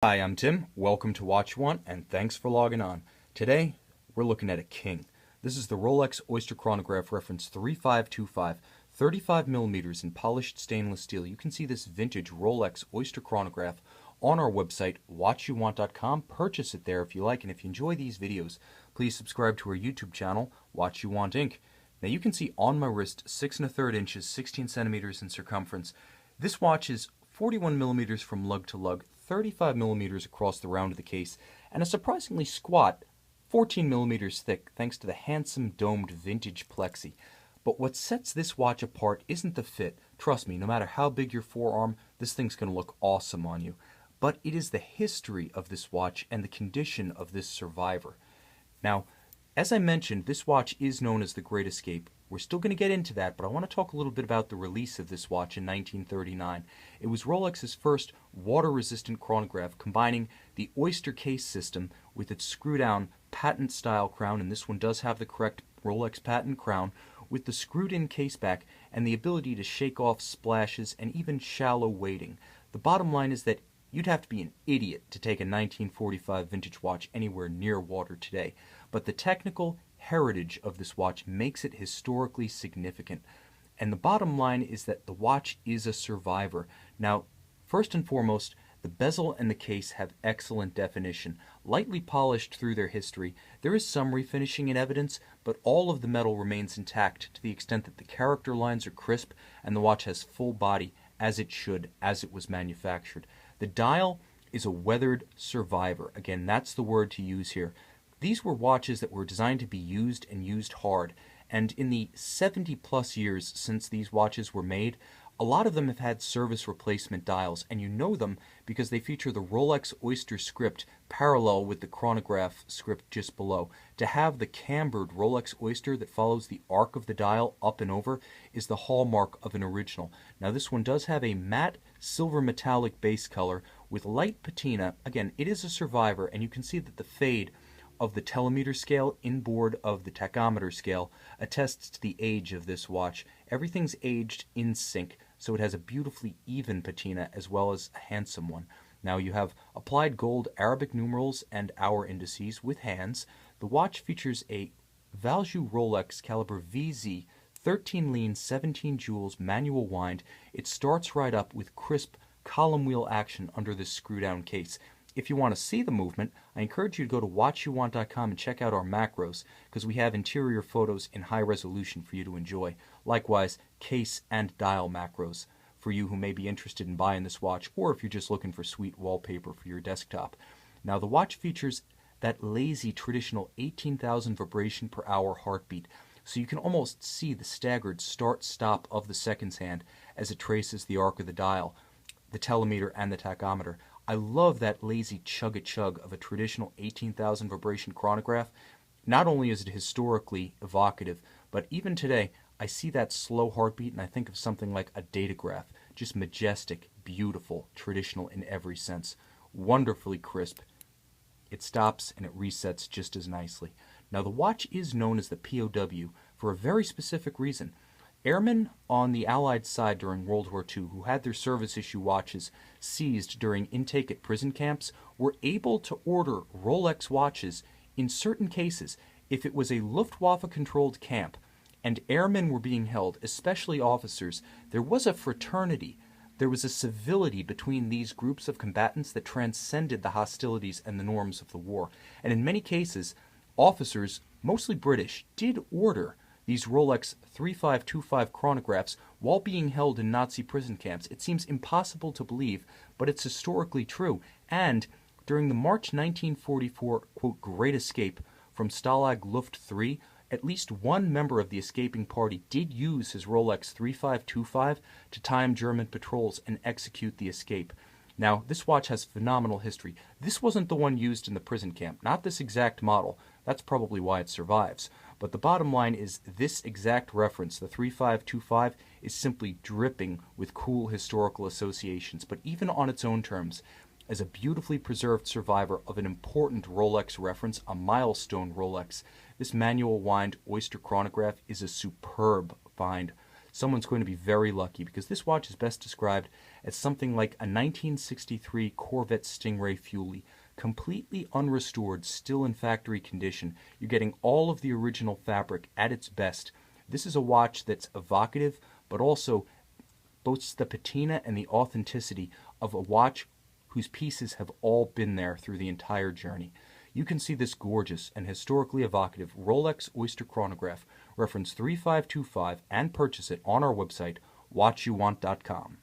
Hi, I'm Tim. Welcome to Watch One, and thanks for logging on. Today, we're looking at a king. This is the Rolex Oyster Chronographe reference 3525, 35 millimeters in polished stainless steel. You can see this vintage Rolex Oyster Chronographe on our website, watchyouwant.com. Purchase it there if you like, and if you enjoy these videos, please subscribe to our YouTube channel, Watch You Want Inc. Now you can see on my wrist 6 1/3 inches, 16 centimeters in circumference. This watch is 41 millimeters from lug to lug, 35 millimeters across the round of the case, and a surprisingly squat 14 millimeters thick thanks to the handsome domed vintage plexi. But what sets this watch apart isn't the fit. Trust me, no matter how big your forearm, this thing's going to look awesome on you. But it is the history of this watch and the condition of this survivor. Now, as I mentioned, this watch is known as the Great Escape. We're still going to get into that, but I want to talk a little bit about the release of this watch in 1939. It was Rolex's first water-resistant chronograph, combining the Oyster case system with its screw-down patent-style crown, and this one does have the correct Rolex patent crown, with the screwed-in case back and the ability to shake off splashes and even shallow weighting. The bottom line is that you'd have to be an idiot to take a 1945 vintage watch anywhere near water today, but the technical heritage of this watch makes it historically significant. And the bottom line is that the watch is a survivor. Now, first and foremost, the bezel and the case have excellent definition. Lightly polished through their history, there is some refinishing in evidence, but all of the metal remains intact to the extent that the character lines are crisp and the watch has full body as it should, as it was manufactured. The dial is a weathered survivor. Again, that's the word to use here. These were watches that were designed to be used and used hard, and in the 70-plus years since these watches were made, a lot of them have had service replacement dials, and you know them because they feature the Rolex Oyster script parallel with the chronograph script just below. To have the cambered Rolex Oyster that follows the arc of the dial up and over is the hallmark of an original. Now this one does have a matte silver metallic base color with light patina. Again, it is a survivor, and you can see that the fade of the telemeter scale inboard of the tachometer scale attests to the age of this watch. Everything's aged in sync, so it has a beautifully even patina as well as a handsome one. Now you have applied gold Arabic numerals and hour indices with hands. The watch features a Valjoux Rolex caliber VZ 13 lean 17 jewels manual wind. It starts right up with crisp column wheel action under this screw down case. If you want to see the movement, I encourage you to go to watchyouwant.com and check out our macros, because we have interior photos in high resolution for you to enjoy. Likewise, case and dial macros for you who may be interested in buying this watch, or if you're just looking for sweet wallpaper for your desktop. Now, the watch features that lazy traditional 18,000 vibration per hour heartbeat, so you can almost see the staggered start-stop of the seconds hand as it traces the arc of the dial, the telemeter, and the tachometer. I love that lazy chug-a-chug of a traditional 18,000 vibration chronograph. Not only is it historically evocative, but even today, I see that slow heartbeat and I think of something like a datograph. Just majestic, beautiful, traditional in every sense. Wonderfully crisp. It stops and it resets just as nicely. Now, the watch is known as the P.O.W. for a very specific reason. Airmen on the Allied side during World War II who had their service issue watches seized during intake at prison camps were able to order Rolex watches in certain cases if it was a Luftwaffe-controlled camp and airmen were being held, especially officers. There was a fraternity. There was a civility between these groups of combatants that transcended the hostilities and the norms of the war. And in many cases, officers, mostly British, did order these Rolex 3525 chronographs while being held in Nazi prison camps. It seems impossible to believe, but it's historically true. And during the March 1944, quote, Great Escape from Stalag Luft 3, at least one member of the escaping party did use his Rolex 3525 to time German patrols and execute the escape. Now, this watch has phenomenal history. This wasn't the one used in the prison camp, not this exact model. That's probably why it survives. But the bottom line is this exact reference, the 3525, is simply dripping with cool historical associations. But even on its own terms, as a beautifully preserved survivor of an important Rolex reference, a milestone Rolex, this manual wind Oyster chronograph is a superb find. Someone's going to be very lucky because this watch is best described as something like a 1963 Corvette Stingray Fuelie, completely unrestored, still in factory condition. You're getting all of the original fabric at its best. This is a watch that's evocative, but also boasts the patina and the authenticity of a watch whose pieces have all been there through the entire journey. You can see this gorgeous and historically evocative Rolex Oyster chronograph, reference 3525, and purchase it on our website, watchyouwant.com.